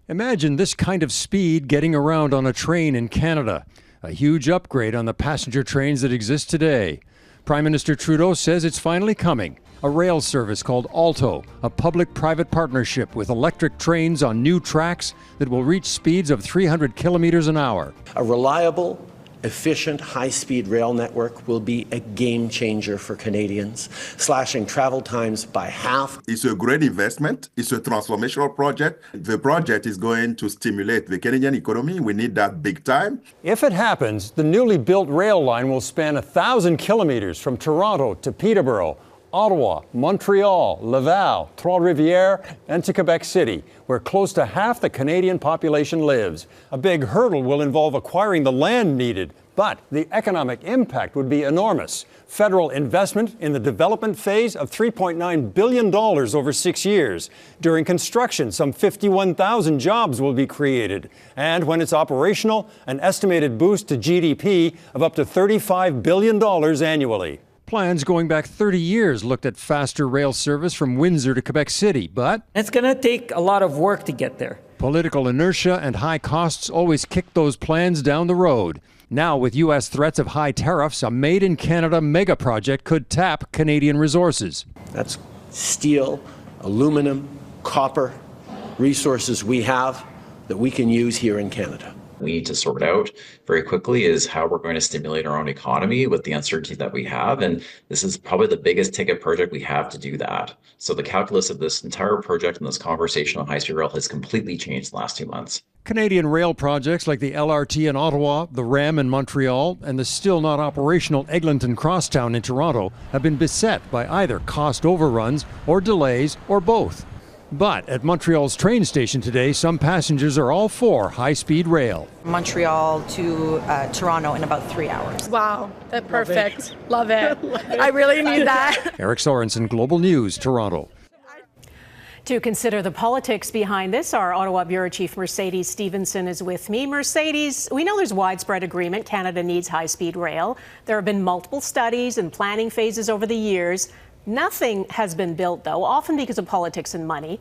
Imagine this kind of speed getting around on a train in Canada. A huge upgrade on the passenger trains that exist today. Prime Minister Trudeau says it's finally coming. A rail service called Alto, a public-private partnership with electric trains on new tracks that will reach speeds of 300 kilometers an hour. A reliable, efficient, high-speed rail network will be a game changer for Canadians, slashing travel times by half. It's a great investment. It's a transformational project. The project is going to stimulate the Canadian economy. We need that big time. If it happens, the newly built rail line will span 1,000 kilometers from Toronto to Peterborough, Ottawa, Montreal, Laval, Trois-Rivières, and to Quebec City, where close to half the Canadian population lives. A big hurdle will involve acquiring the land needed, but the economic impact would be enormous. Federal investment in the development phase of $3.9 billion over 6 years. During construction, some 51,000 jobs will be created. And when it's operational, an estimated boost to GDP of up to $35 billion annually. Plans going back 30 years looked at faster rail service from Windsor to Quebec City, but it's going to take a lot of work to get there. Political inertia and high costs always kicked those plans down the road. Now, with U.S. threats of high tariffs, a made-in-Canada mega project could tap Canadian resources. That's steel, aluminum, copper, resources we have that we can use here in Canada. We need to sort out very quickly is how we're going to stimulate our own economy with the uncertainty that we have. And this is probably the biggest ticket project we have to do that. So the calculus of this entire project and this conversation on high-speed rail has completely changed the last 2 months. Canadian rail projects like the LRT in Ottawa, the RAM in Montreal, and the still not operational Eglinton Crosstown in Toronto have been beset by either cost overruns or delays or both. But at Montreal's train station today, some passengers are all for high-speed rail. Montreal to Toronto in about 3 hours. Wow, that's perfect. Love it. I really need that. Eric Sorensen, Global News, Toronto. To consider the politics behind this, our Ottawa Bureau Chief Mercedes Stephenson is with me. Mercedes, we know there's widespread agreement Canada needs high-speed rail. There have been multiple studies and planning phases over the years. Nothing has been built, though, often because of politics and money.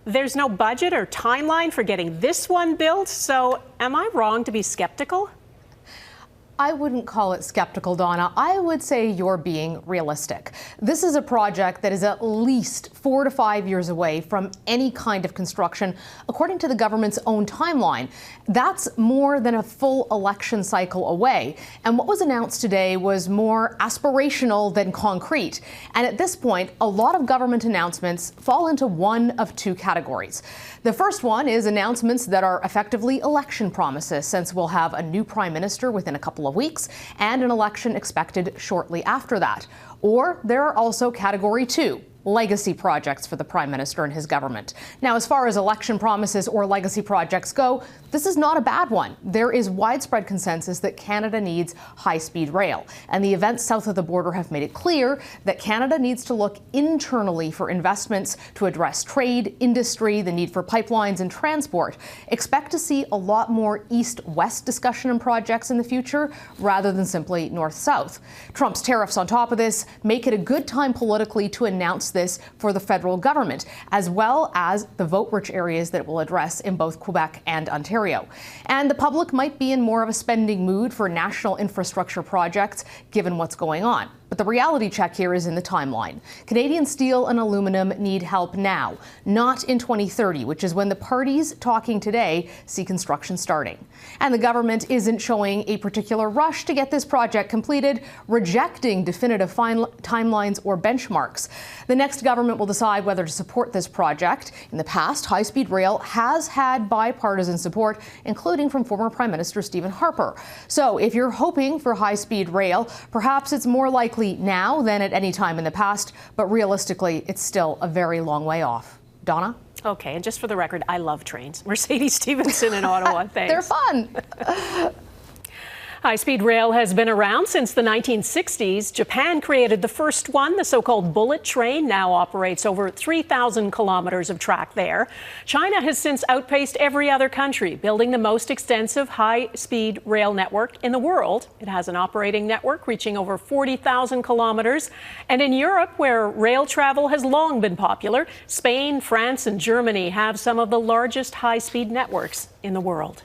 There's no budget or timeline for getting this one built, so am I wrong to be skeptical? I wouldn't call it skeptical, Donna. I would say you're being realistic. This is a project that is at least 4 to 5 years away from any kind of construction, according to the government's own timeline. That's more than a full election cycle away. And what was announced today was more aspirational than concrete. And at this point, a lot of government announcements fall into one of two categories. The first one is announcements that are effectively election promises, since we'll have a new prime minister within a couple of weeks and an election expected shortly after that. Or there are also category two, legacy projects for the Prime Minister and his government. Now, as far as election promises or legacy projects go, this is not a bad one. There is widespread consensus that Canada needs high-speed rail, and the events south of the border have made it clear that Canada needs to look internally for investments to address trade, industry, the need for pipelines and transport. Expect to see a lot more east-west discussion and projects in the future rather than simply north-south. Trump's tariffs on top of this make it a good time politically to announce this for the federal government, as well as the vote-rich areas that it will address in both Quebec and Ontario. And the public might be in more of a spending mood for national infrastructure projects, given what's going on. But the reality check here is in the timeline. Canadian steel and aluminum need help now, not in 2030, which is when the parties talking today see construction starting. And the government isn't showing a particular rush to get this project completed, rejecting definitive timelines or benchmarks. The next government will decide whether to support this project. In the past, high-speed rail has had bipartisan support, including from former Prime Minister Stephen Harper. So if you're hoping for high-speed rail, perhaps it's more likely now than at any time in the past, but realistically, it's still a very long way off. Donna? Okay, and just for the record, I love trains. Mercedes Stephenson in Ottawa, thanks. They're fun. High-speed rail has been around since the 1960s. Japan created the first one. The so-called bullet train now operates over 3,000 kilometers of track there. China has since outpaced every other country, building the most extensive high-speed rail network in the world. It has an operating network reaching over 40,000 kilometers. And in Europe, where rail travel has long been popular, Spain, France, and Germany have some of the largest high-speed networks in the world.